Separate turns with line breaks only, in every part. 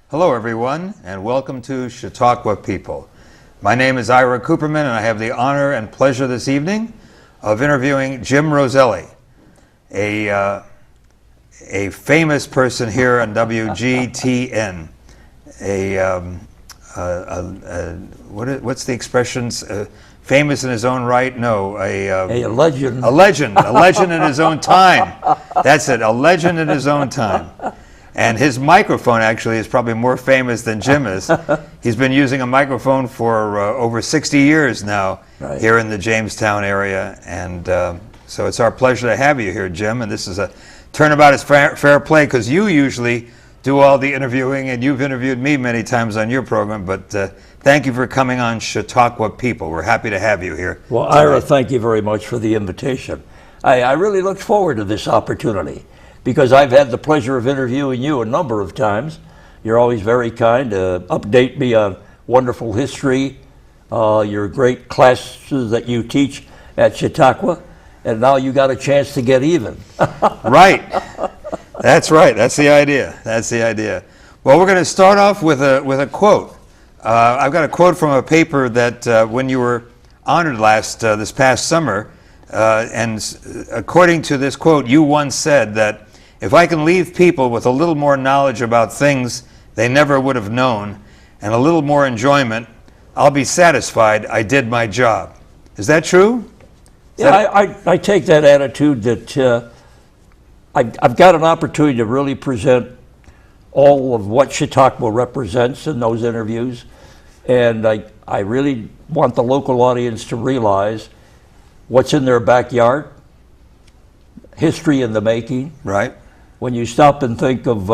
Hello, everyone, and welcome to Chautauqua People. My name is Ira Cooperman, and I have the honor and pleasure this evening of interviewing Jim Roselle, a famous person here on WJTN. What's the expressions? Famous in his own right? No,
a legend.
A legend in his own time. That's it, a legend in his own time. And his microphone actually is probably more famous than Jim is. He's been using a microphone for over 60 years now here in the Jamestown area. And so it's our pleasure to have you here, Jim. And this is a turnabout is fair play because you usually do all the interviewing and you've interviewed me many times on your program. But thank you for coming on Chautauqua People. We're happy to have you here.
Well, Ira, thank you very much for the invitation. I really look forward to this opportunity, because I've had the pleasure of interviewing you a number of times. You're always very kind to update me on wonderful history, your great classes that you teach at Chautauqua, and now you got a chance to get even.
Right. That's right. That's the idea. That's the idea. Well, we're going to start off with a quote. I've got a quote from a paper that when you were honored this past summer, and according to this quote, you once said that if I can leave people with a little more knowledge about things they never would have known and a little more enjoyment, I'll be satisfied I did my job. Is that true?
I take that attitude that I've got an opportunity to really present all of what Chautauqua represents in those interviews, and I really want the local audience to realize what's in their backyard, history in the making.
Right.
When you stop and think of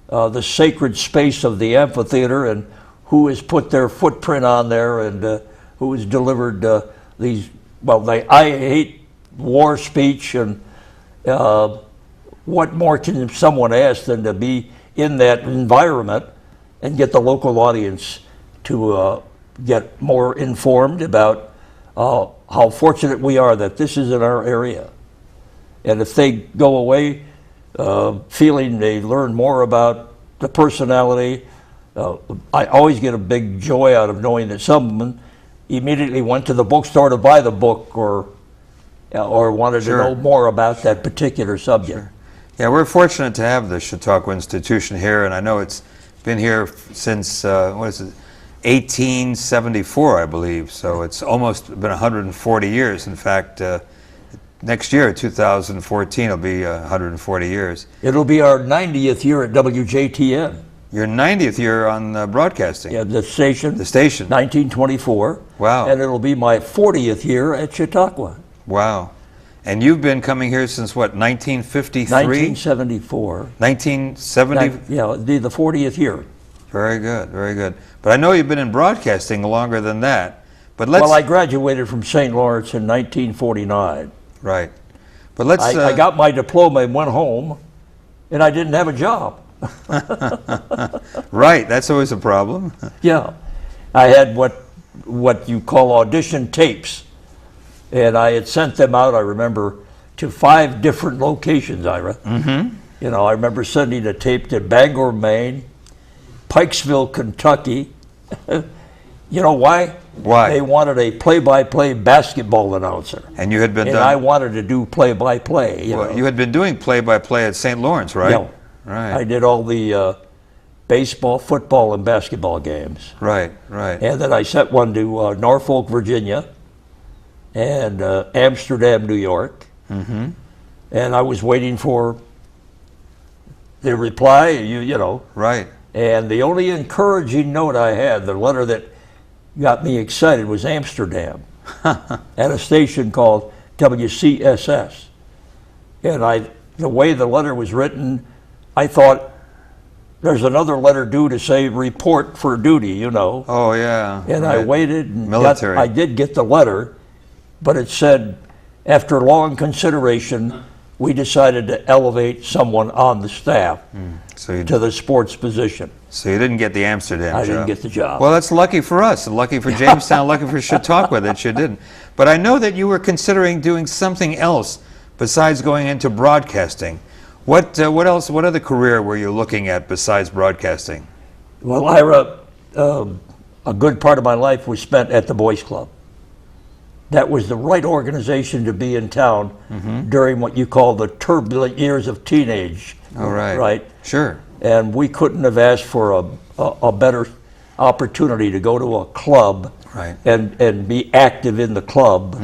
the sacred space of the amphitheater and who has put their footprint on there and who has delivered these, I hate war speech, and what more can someone ask than to be in that environment and get the local audience to get more informed about how fortunate we are that this is in our area. And if they go away feeling they learn more about the personality, I always get a big joy out of knowing that someone immediately went to the bookstore to buy the book or wanted to know more about that particular subject.
Sure. Yeah, we're fortunate to have the Chautauqua Institution here, and I know it's been here since, 1874, I believe, so it's almost been 140 years. In fact, next year, 2014, will be 140 years.
It'll be our 90th year at WJTN.
Your 90th year on broadcasting.
Yeah, the station.
The station.
1924.
Wow.
And it'll be my 40th year at Chautauqua.
Wow. And you've been coming here since what, 1953?
1974.
1970?
Yeah, it'll be the 40th year.
Very good, very good. But I know you've been in broadcasting longer than that. But let's.
Well, I graduated from St. Lawrence in 1949.
Right. But let's.
I got my diploma and went home, and I didn't have a job.
Right, that's always a problem.
Yeah. I had what you call audition tapes, and I had sent them out, I remember, to 5 different locations, Ira.
Mm-hmm.
You know, I remember sending a tape to Bangor, Maine, Pikesville, Kentucky. You know why?
Why?
They wanted a play-by-play basketball announcer.
And you had been
and I wanted to do play-by-play.
You had been doing play-by-play at St. Lawrence, right?
Yeah.
Right.
I did all the baseball, football, and basketball games.
Right, right.
And then I sent one to Norfolk, Virginia, and Amsterdam, New York.
Mm-hmm.
And I was waiting for the reply, you know.
Right.
And the only encouraging note I had, the letter that got me excited, was Amsterdam at a station called WCSS. And the way the letter was written, I thought, there's another letter due to say report for duty, you know.
Oh, yeah.
And right. I waited and
military.
I did get the letter, but it said, after long consideration, we decided to elevate someone on the staff to the sports position.
So you didn't get the Amsterdam job.
I didn't get the job.
Well, that's lucky for us, lucky for Jamestown, lucky for Chautauqua that you didn't. But I know that you were considering doing something else besides going into broadcasting. What else? What other career were you looking at besides broadcasting?
Well, Ira, a good part of my life was spent at the Boys Club. That was the right organization to be in town during what you call the turbulent years of teenage.
All right.
Right?
Sure.
And we couldn't have asked for a better opportunity to go to a club
Right.
and be active in the club.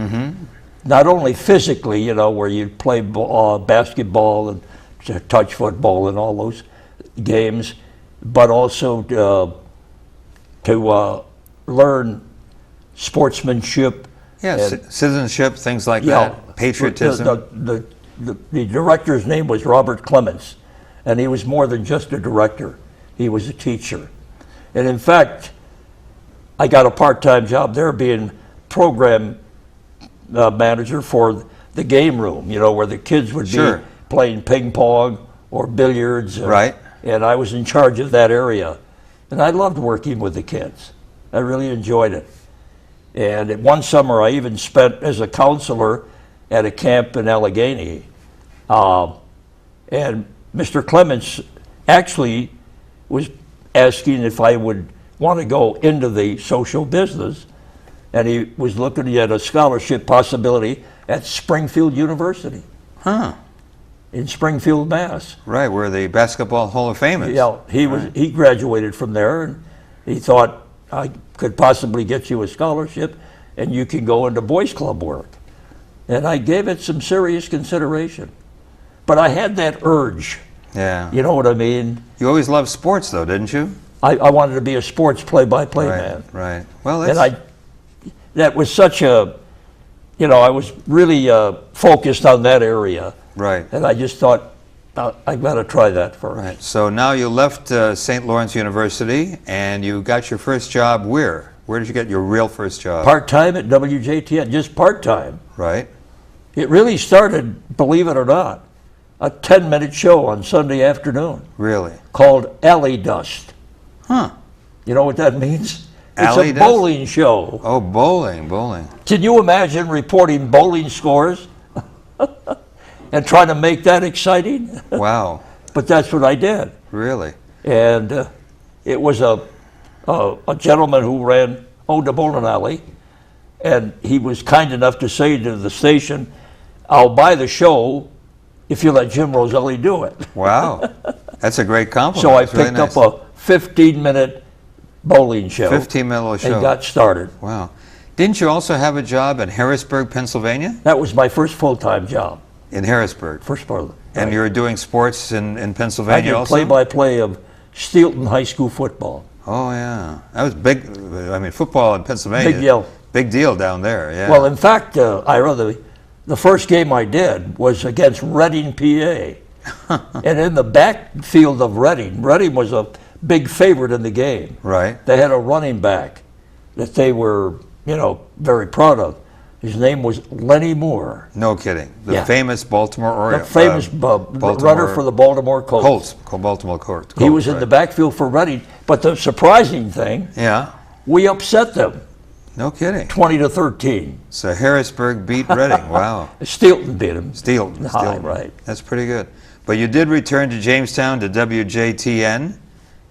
Not only physically, you know, where you play basketball and touch football and all those games, but also to learn sportsmanship.
Yeah,
and,
citizenship, things like
yeah,
that, patriotism.
The director's name was Robert Clements, and he was more than just a director. He was a teacher. And in fact, I got a part-time job there being program manager for the game room, you know, where the kids would
Sure.
be playing ping pong or billiards.
Right.
And I was in charge of that area. And I loved working with the kids. I really enjoyed it. And one summer I even spent as a counselor at a camp in Allegheny. And Mr. Clements actually was asking if I would want to go into the social business. And he was looking at a scholarship possibility at Springfield University
Huh.
in Springfield, Mass.
Right, where the Basketball Hall of Fame is.
Yeah, he graduated from there, and he thought, I could possibly get you a scholarship and you can go into Boys Club work. And I gave it some serious consideration. But I had that urge,
Yeah.
you know what I mean?
You always loved sports, though, didn't you?
I wanted to be a sports play-by-play
Right,
man.
right. Well,
And that was such a, you know, I was really focused on that area.
right,
And I just thought, I've got to try that first.
right. So now you left St. Lawrence University, and you got your first job where? Where did you get your real first job?
Part-time at WJTN, just part-time.
Right.
It really started, believe it or not, a 10-minute show on Sunday afternoon
Really?
called Alley Dust.
Huh.
You know what that means?
Alley
It's a
Dust?
bowling show.
Oh, bowling.
Can you imagine reporting bowling scores and trying to make that exciting?
Wow.
But that's what I did.
Really?
And it was a gentleman who owned a bowling alley, and he was kind enough to say to the station, I'll buy the show if you let Jim Roselle do it.
Wow. That's a great compliment.
So I
That's really
picked
nice.
up a 15-minute bowling show
15-minute show.
and got started.
Wow. Didn't you also have a job in Harrisburg, Pennsylvania?
That was my first full-time job,
In Harrisburg.
first part of it.
And you were doing sports in
I
Pennsylvania
did
also?
play-by-play of Steelton High School football.
Oh, yeah. That was big. I mean, football in Pennsylvania.
Big deal.
Big deal down there, yeah.
Well, in fact, Ira, the first game I did was against Reading, PA. And in the backfield of Reading was a big favorite in the game.
Right.
They had a running back that they were, you know, very proud of. His name was Lenny Moore,
No kidding. The
Yeah.
famous Baltimore
the
Orioles.
famous runner for the Baltimore Colts.
Baltimore Colts.
He was in
right.
the backfield for Reading. But the surprising thing,
Yeah.
we upset them,
No kidding.
20-13.
So Harrisburg beat Reading. Wow.
Steelton beat them.
Steelton.
Right.
That's pretty good. But you did return to Jamestown to WJTN,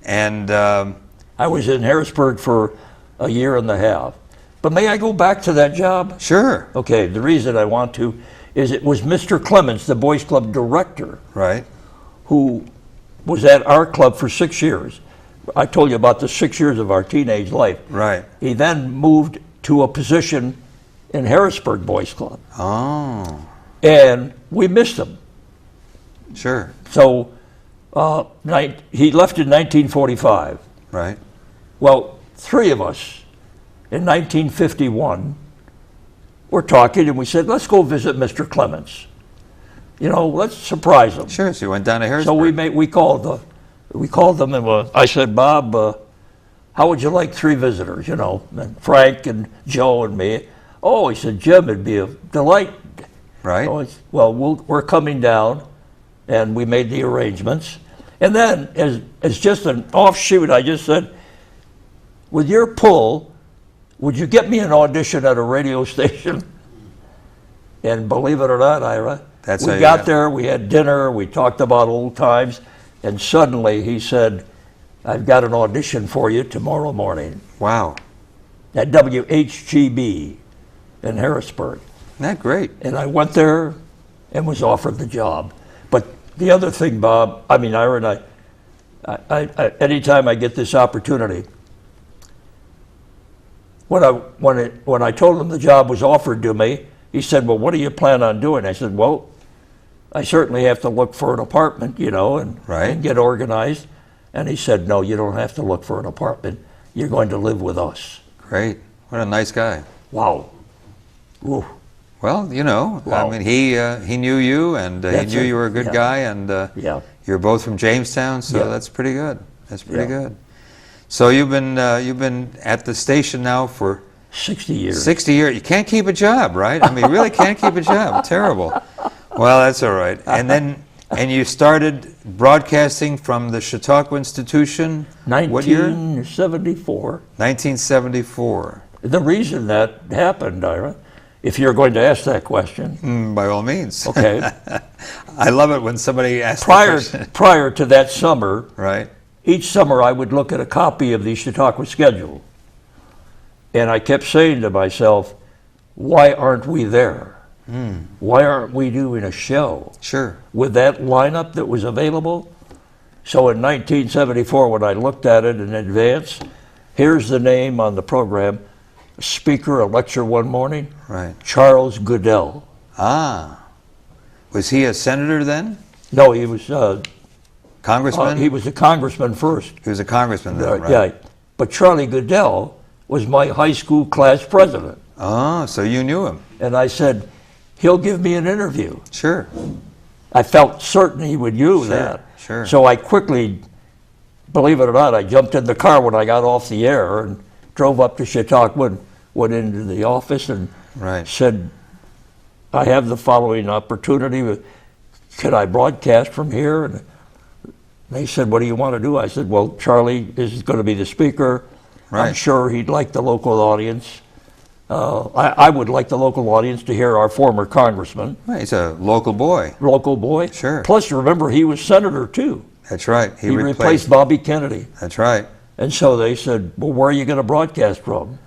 and
I was in Harrisburg for a year and a half. But may I go back to that job?
sure.
Okay, the reason I want to is it was Mr. Clements, the Boys Club director,
Right.
who was at our club for 6 years. I told you about the 6 years of our teenage life.
Right.
He then moved to a position in Harrisburg Boys Club,
Oh,
and we missed him.
sure.
So he left in 1945.
Right.
Well, three of us in 1951 were talking, and we said, let's go visit Mr. Clements. You know, let's surprise him.
Sure. So you went down to Harrisburg.
So we called them, and I said, Bob, how would you like 3 visitors? You know, and Frank and Joe and me. Oh, he said, Jim, it'd be a delight.
Right.
So we're coming down, and we made the arrangements. And then, as just an offshoot, I just said, with your pull, would you get me an audition at a radio station? And believe it or not, Ira, we got there, we had dinner, we talked about old times, and suddenly he said, I've got an audition for you tomorrow morning.
Wow.
At WHGB in Harrisburg.
Isn't that great?
And I went there and was offered the job. But the other thing, Bob, I mean, Ira and I anytime I get this opportunity, when I told him the job was offered to me, he said, well, what do you plan on doing? I said, well, I certainly have to look for an apartment, and get organized. And he said, no, you don't have to look for an apartment. You're going to live with us.
Great. What a nice guy.
Wow. Ooh.
Well,
Wow.
I mean, he knew you, and he knew you were a good guy, and you're both from Jamestown, so that's pretty good. That's pretty good. So you've been at the station now for
60 years.
60 years. You can't keep a job, right? I mean, you really can't keep a job. Terrible. Well, that's all right. And you started broadcasting from the Chautauqua Institution. What year?
1974.
1974.
The reason that happened, Ira, if you're going to ask that question.
By all means.
Okay.
I love it when somebody asks the question.
Prior to that summer,
right.
Each summer I would look at a copy of the Chautauqua schedule. And I kept saying to myself, why aren't we there? Why aren't we doing a show?
Sure.
With that lineup that was available? So in 1974, when I looked at it in advance, here's the name on the program, speaker, a lecture one morning,
right.
Charles Goodell.
Ah. Was he a senator then?
No, he was
congressman?
He was a congressman first.
He was a congressman then, right?
Yeah. But Charlie Goodell was my high school class president.
Oh, so you knew him.
And I said, he'll give me an interview.
Sure.
I felt certain he would do that.
Sure.
So I quickly, believe it or not, I jumped in the car when I got off the air and drove up to Chautauqua and went into the office and said, I have the following opportunity. Could I broadcast from here? And they said, what do you want to do? I said, well, Charlie is going to be the speaker.
Right.
I'm sure he'd like the local audience. I would like the local audience to hear our former congressman.
Well, he's a local boy.
Local boy.
Sure.
Plus, remember, he was senator, too.
That's right.
He replaced Bobby Kennedy.
That's right.
And so they said, well, where are you going to broadcast from?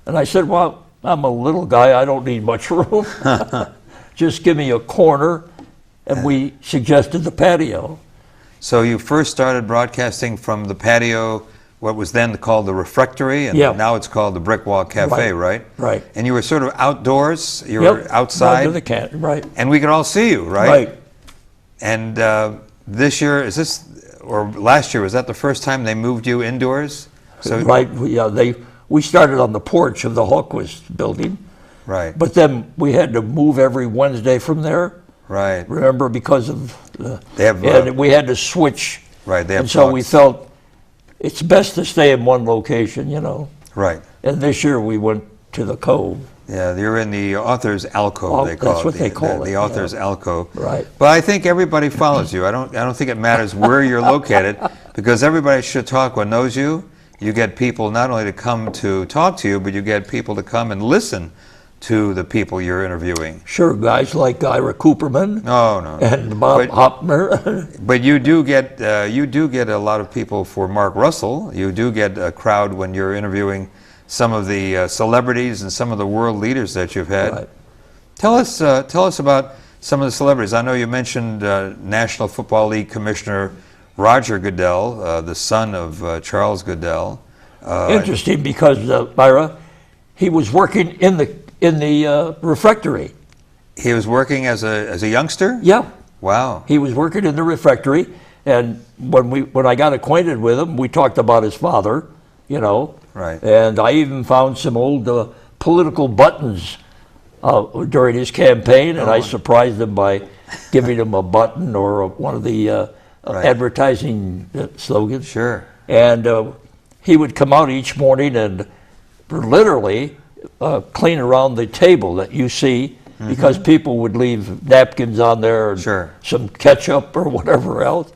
And I said, well, I'm a little guy. I don't need much room. Just give me a corner. And we suggested the patio.
So you first started broadcasting from the patio, what was then called the refectory, and now it's called the Brick Wall Cafe, right?
Right.
And you were sort of outdoors, you were outside.
Under the Canton, right.
And we could all see you, right?
Right.
And this year, or last year, was that the first time they moved you indoors? So,
right, we started on the porch of the Hawkins building.
Right.
But then we had to move every Wednesday from there.
Right.
Remember, because of
and
we had to switch.
Right. They have
and so we felt it's best to stay in one location,
Right.
And this year we went to the Cove.
Yeah, you're in the author's alcove. They call it.
That's what they call it.
The author's alcove.
Right.
But I think everybody follows you. I don't think it matters where you're located, because everybody at Chautauqua knows you. You get people not only to come to talk to you, but you get people to come and listen to the people you're interviewing.
Sure, guys like Ira Cooperman.
No.
And Bob Hopner.
But you do get a lot of people for Mark Russell. You do get a crowd when you're interviewing some of the celebrities and some of the world leaders that you've had.
Right.
Tell us about some of the celebrities. I know you mentioned National Football League Commissioner Roger Goodell, the son of Charles Goodell.
Interesting, because Ira, he was working in the refectory.
He was working as a youngster?
Yeah.
Wow.
He was working in the refectory, and when I got acquainted with him, we talked about his father,
Right.
And I even found some old political buttons during his campaign, and I surprised him by giving him a button or one of the advertising slogans.
Sure.
And he would come out each morning and literally clean around the table that you see, because people would leave napkins on there and some ketchup or whatever else.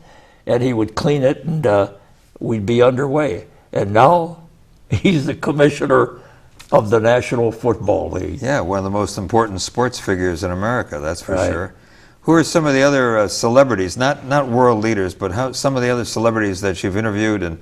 and he would clean it, and we'd be underway. And now he's the commissioner of the National Football League.
Yeah, one of the most important sports figures in America, that's for sure. Who are some of the other celebrities, not world leaders, but some of the other celebrities that you've interviewed? And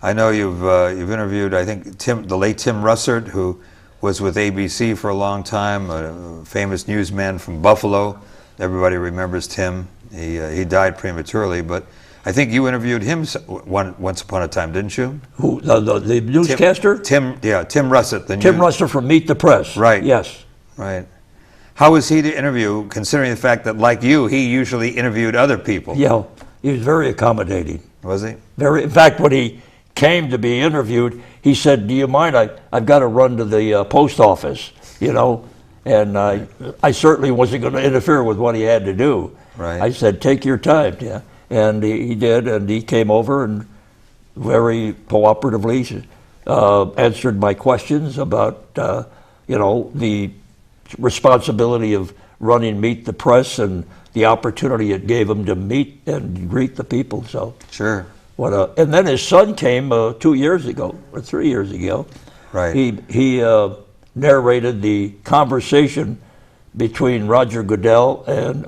I know you've interviewed, I think, the late Tim Russert, who was with ABC for a long time, a famous newsman from Buffalo. Everybody remembers Tim. He died prematurely, but I think you interviewed him once upon a time, didn't you?
Who, the newscaster?
Tim Russert.
Tim Russert from Meet the Press.
Right.
Yes.
Right. How was he to interview, considering the fact that, like you, he usually interviewed other people?
Yeah, he was very accommodating.
Was he?
Very. In fact, when he came to be interviewed, he said, "Do you mind? I've got to run to the post office, you know." And I certainly wasn't going to interfere with what he had to do.
Right.
I said, "Take your time." Yeah. And he did, and he came over and very cooperatively answered my questions about, the responsibility of running Meet the Press and the opportunity it gave him to meet and greet the people. So
sure.
And then his son came 2 years ago or 3 years ago.
Right.
He narrated the conversation between Roger Goodell and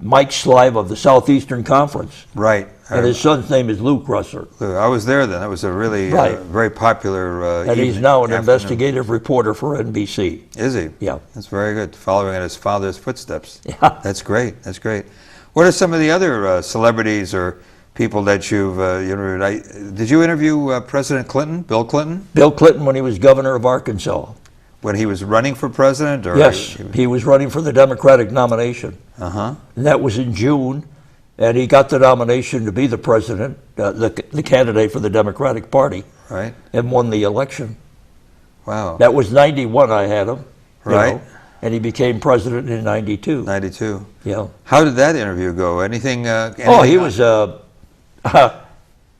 Mike Slive of the Southeastern Conference.
Right.
And his son's name is Luke Russert.
I was there then. That was a really very popular
and he's now an investigative reporter for NBC.
Is he?
Yeah.
That's very good. Following in his father's footsteps.
Yeah.
That's great. That's great. What are some of the other celebrities or people that you've interviewed? Did you interview President Clinton, Bill Clinton?
Bill Clinton when he was governor of Arkansas.
When he was running for president? Or
yes, he was running for the Democratic nomination.
Uh-huh.
And that was in June. And he got the nomination to be the president, the candidate for the Democratic Party.
Right.
And won the election.
Wow.
That was 91 I had him.
Right.
And he became president in 92.
92.
Yeah.
How did that interview go? Anything
he was,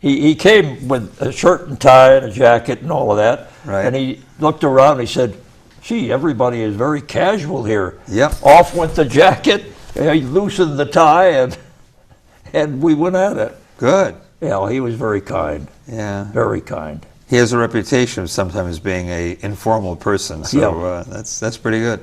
he came with a shirt and tie and a jacket and all of that.
Right.
And he looked around and he said, "Gee, everybody is very casual here."
Yep.
Off went the jacket, he loosened the tie, and we went at it.
Good.
Yeah, he was very kind.
Yeah.
Very kind.
He has a reputation of sometimes being an informal person, so that's pretty good.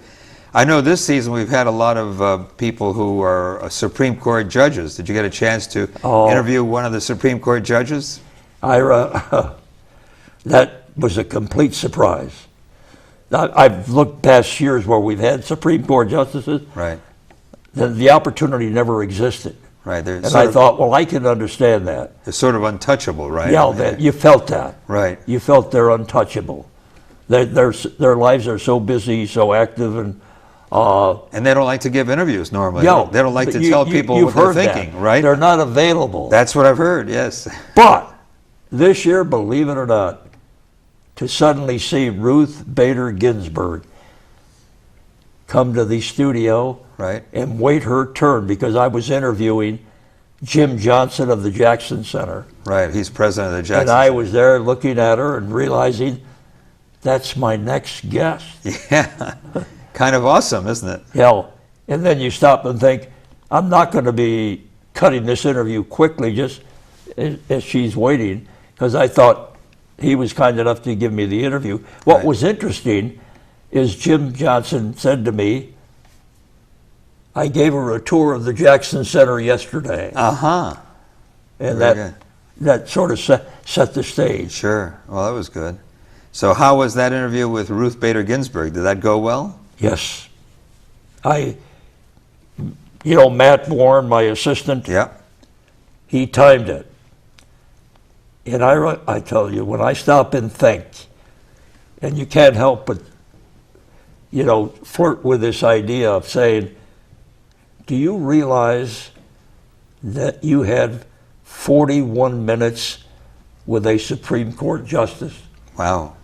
I know this season we've had a lot of people who are Supreme Court judges. Did you get a chance to interview one of the Supreme Court judges?
Ira, that was a complete surprise. I've looked past years where we've had Supreme Court justices.
Right.
The opportunity never existed.
Right.
And I thought, well, I can understand that.
They're sort of untouchable, right?
Yeah, you felt that.
Right.
You felt they're untouchable. Their lives are so busy, so active, and
they don't like to give interviews normally.
Yeah,
they don't like to tell people what they're thinking, right?
They're not available.
That's what I've heard, yes.
But this year, believe it or not, to suddenly see Ruth Bader Ginsburg come to the studio and wait her turn, because I was interviewing Jim Johnson of the Jackson Center.
Right, he's president of the Jackson
And I was there looking at her and realizing that's my next guest.
Yeah, kind of awesome, isn't it?
Yeah, and then you stop and think, I'm not going to be cutting this interview quickly just as she's waiting, because I thought he was kind enough to give me the interview. What was interesting is Jim Johnson said to me, I gave her a tour of the Jackson Center yesterday.
Uh-huh.
And that sort of set the stage.
Sure. Well, that was good. So how was that interview with Ruth Bader Ginsburg? Did that go well?
Yes. Matt Warren, my assistant, he timed it. And I tell you, when I stop and think, and you can't help but, flirt with this idea of saying, do you realize that you had 41 minutes with a Supreme Court justice?
Wow.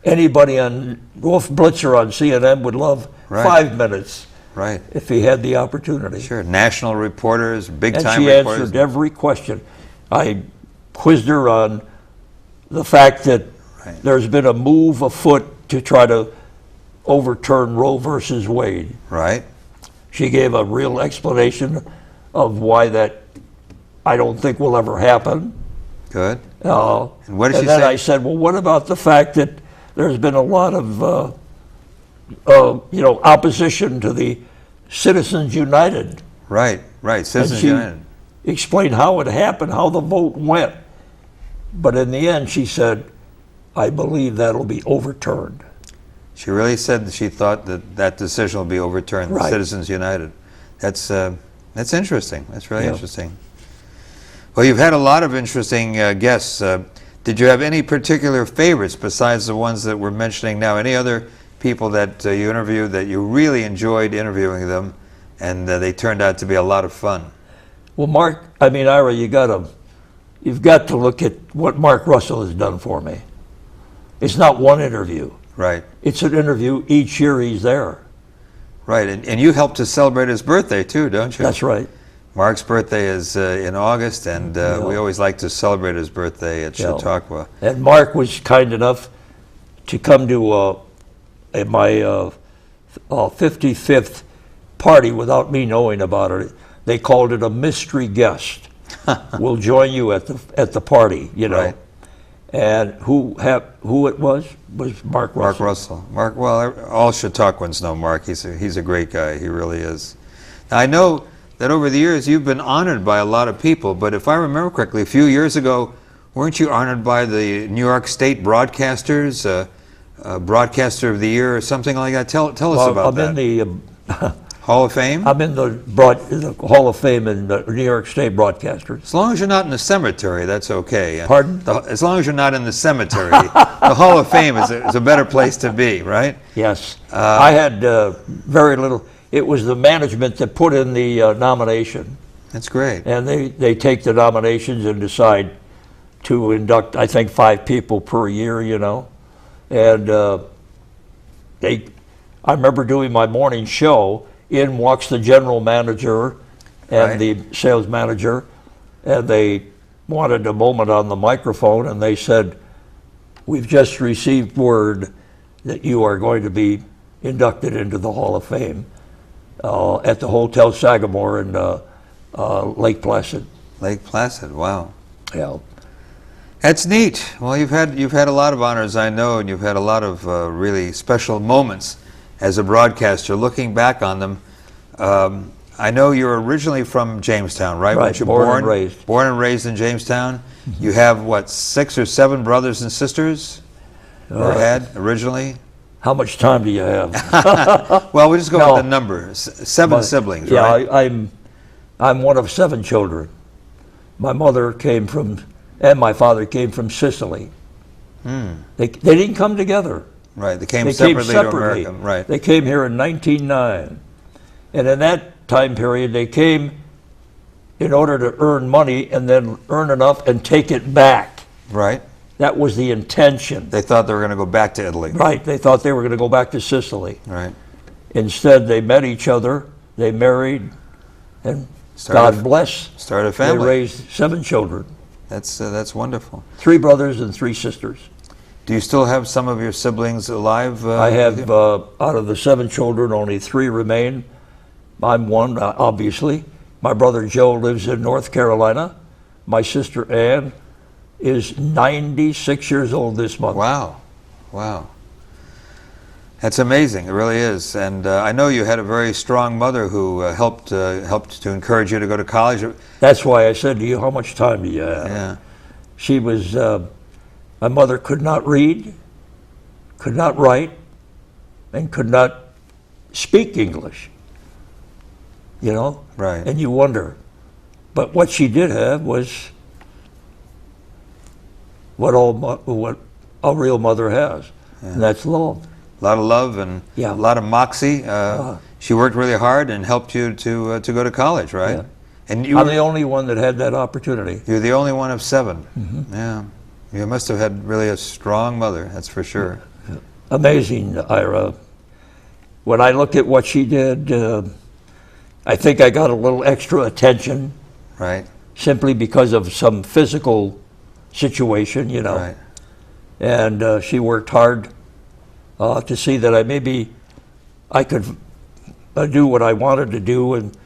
Anybody on Wolf Blitzer on CNN would love 5 minutes.
Right.
If he had the opportunity.
Sure. National reporters, big-time reporters.
And she answered every question. I quizzed her on the fact that there's been a move afoot to try to overturn Roe versus Wade.
Right.
She gave a real explanation of why that I don't think will ever happen.
Good. And what did she
then
say?
I said, well, what about the fact that there's been a lot of opposition to the Citizens United?
Right, Citizens
she
United.
Explained how it happened, how the vote went. But in the end, she said, I believe that'll be overturned.
She really said that she thought that decision will be overturned, the Citizens United. That's interesting. That's really interesting. Well, you've had a lot of interesting guests. Did you have any particular favorites besides the ones that we're mentioning now? Any other people that you interviewed that you really enjoyed interviewing them, and they turned out to be a lot of fun?
Well, Ira, you've got to look at what Mark Russell has done for me. It's not one interview.
Right.
It's an interview each year he's there.
Right, and you helped to celebrate his birthday too, don't you?
That's right.
Mark's birthday is in August, and we always like to celebrate his birthday at Chautauqua.
And Mark was kind enough to come to my 55th party without me knowing about it. They called it a mystery guest. We'll join you at the party, Right. And who it was Mark Russell.
Mark Russell. Well, all Chautauquans know Mark. He's a great guy. He really is. Now, I know that over the years you've been honored by a lot of people, but if I remember correctly, a few years ago, weren't you honored by the New York State Broadcasters, Broadcaster of the Year, or something like that? Tell us about that.
I'm in the
Hall of Fame?
I'm in the Hall of Fame in the New York State Broadcasters.
As long as you're not in the cemetery, that's okay.
Pardon?
As long as you're not in the cemetery, the Hall of Fame is a better place to be, right?
Yes. I had very little. It was the management that put in the nomination.
That's great.
And they take the nominations and decide to induct, I think, 5 people per year, And I remember doing my morning show. In walks the general manager and the sales manager, and they wanted a moment on the microphone, and they said, we've just received word that you are going to be inducted into the Hall of Fame at the Hotel Sagamore in Lake Placid.
Lake Placid, wow.
Yeah.
That's neat. Well, you've had a lot of honors, I know, and you've had a lot of really special moments as a broadcaster. Looking back on them, I know you're originally from Jamestown, right?
Right, born and raised.
Born and raised in Jamestown. Mm-hmm. You have, 6 or 7 brothers and sisters? Or had, originally?
How much time do you have?
Well, we'll just go with the number. 7 siblings, right?
Yeah, I'm one of 7 children. My mother and my father came from Sicily. They didn't come together.
Right, they came separately to America. Right.
They came here in 1909. And in that time period, they came in order to earn money and then earn enough and take it back.
Right.
That was the intention.
They thought they were going to go back to Italy.
Right, they thought they were going to go back to Sicily.
Right.
Instead, they met each other, they married, and God bless.
Started a family.
They raised 7 children.
That's wonderful.
3 brothers and 3 sisters.
Do you still have some of your siblings alive?
I have, out of the 7 children, only 3 remain. I'm one, obviously. My brother Joe lives in North Carolina. My sister Ann is 96 years old this month.
Wow. That's amazing. It really is. And I know you had a very strong mother who helped to encourage you to go to college.
That's why I said to you, how much time do you have?
Yeah.
She was, my mother could not read, could not write, and could not speak English.
Right.
And you wonder. But what she did have was what a real mother has, and that's love.
A lot of love and a lot of moxie. She worked really hard and helped you to go to college, right?
Yeah.
And
I'm the only one that had that opportunity.
You're the only one of 7.
Mm-hmm.
Yeah. You must have had really a strong mother, that's for sure.
Amazing, Ira. When I look at what she did, I think I got a little extra attention.
Right.
Simply because of some physical situation,
Right.
And she worked hard to see that I could do what I wanted to do and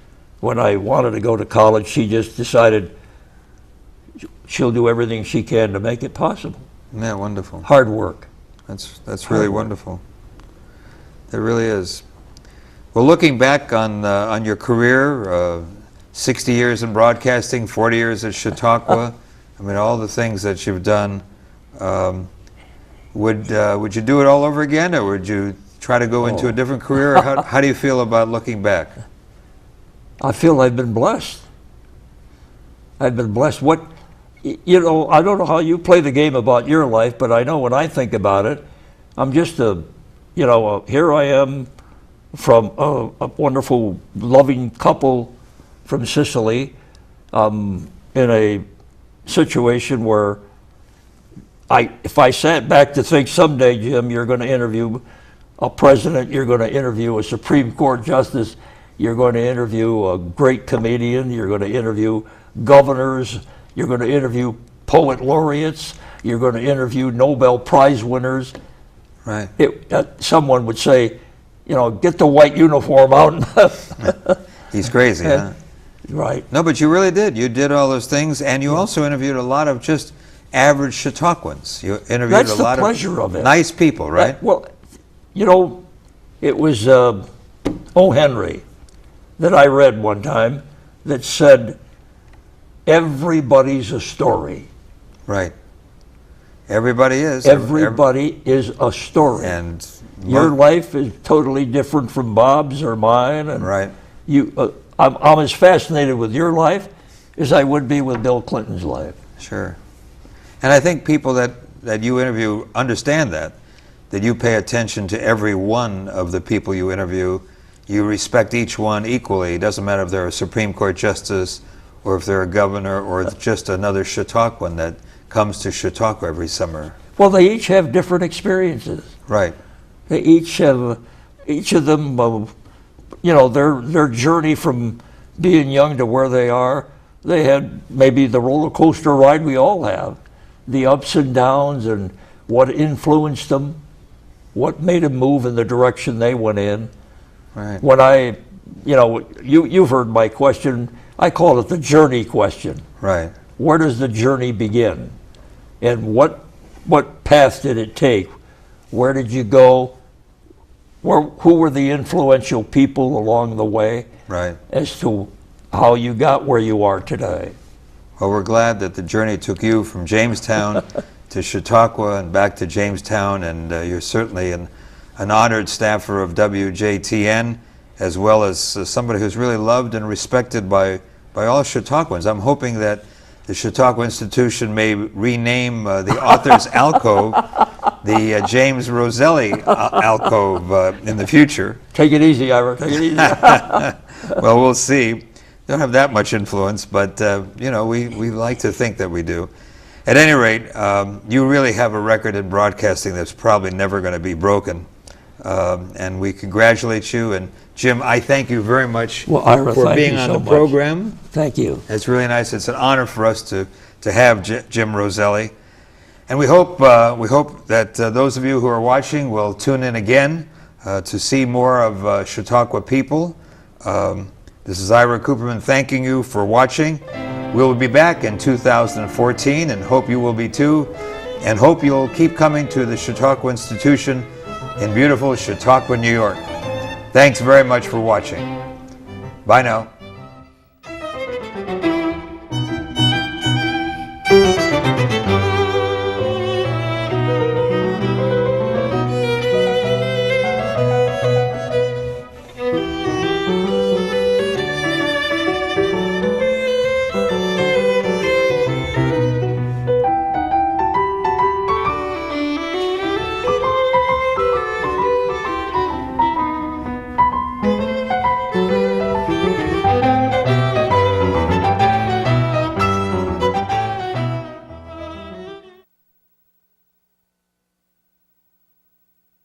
when I wanted to go to college, she just decided she'll do everything she can to make it possible.
Yeah, wonderful.
Hard work.
That's really wonderful. It really is. Well, looking back on your career, 60 years in broadcasting, 40 years at Chautauqua, I mean, all the things that you've done, would you do it all over again, or would you try to go into a different career? How do you feel about looking back?
I feel I've been blessed. I've been blessed. You know, I don't know how you play the game about your life, but I know when I think about it, I'm just here I am from a wonderful, loving couple from Sicily, in a situation where if I sat back to think someday, Jim, you're going to interview a president, you're going to interview a Supreme Court justice, you're going to interview a great comedian, you're going to interview governors, you're going to interview poet laureates, you're going to interview Nobel Prize winners.
Right.
Someone would say, get the white uniform out.
He's crazy, huh?
Right.
No, but you really did. You did all those things, and you also interviewed a lot of just average Chautauquans. You interviewed a lot
of
nice people, right?
Well, it was O. Henry that I read one time that said, everybody's a story.
Right. Everybody is.
Everybody is a story.
And
your life is totally different from Bob's or mine. And
right.
I'm as fascinated with your life as I would be with Bill Clinton's life.
Sure. And I think people that you interview understand that you pay attention to every one of the people you interview. You respect each one equally. It doesn't matter if they're a Supreme Court justice or if they're a governor or just another Chautauquan that comes to Chautauqua every summer.
Well, they each have different experiences.
Right.
They each of them, their journey from being young to where they are. They had maybe the roller coaster ride we all have, the ups and downs, and what influenced them, what made them move in the direction they went in.
Right.
When you've heard my question, I call it the journey question.
Right.
Where does the journey begin? And what path did it take? Where did you go? Who were the influential people along the way?
Right.
As to how you got where you are today.
Well, we're glad that the journey took you from Jamestown to Chautauqua and back to Jamestown, and you're certainly an honored staffer of WJTN, as well as somebody who's really loved and respected by all Chautauquans. I'm hoping that the Chautauqua Institution may rename the author's alcove the James Roselle alcove in the future.
Take it easy, Ira. Take it easy.
Well, we'll see. Don't have that much influence, but we like to think that we do. At any rate, you really have a record in broadcasting that's probably never going to be broken, and we congratulate you. And Jim, I thank you very much for being on the program.
Thank you.
It's really nice. It's an honor for us to have Jim Roselle, and we hope that those of you who are watching will tune in again to see more of Chautauqua people. This is Ira Cooperman thanking you for watching. We'll be back in 2014 and hope you will be too, and hope you'll keep coming to the Chautauqua Institution in beautiful Chautauqua, New York. Thanks very much for watching. Bye now.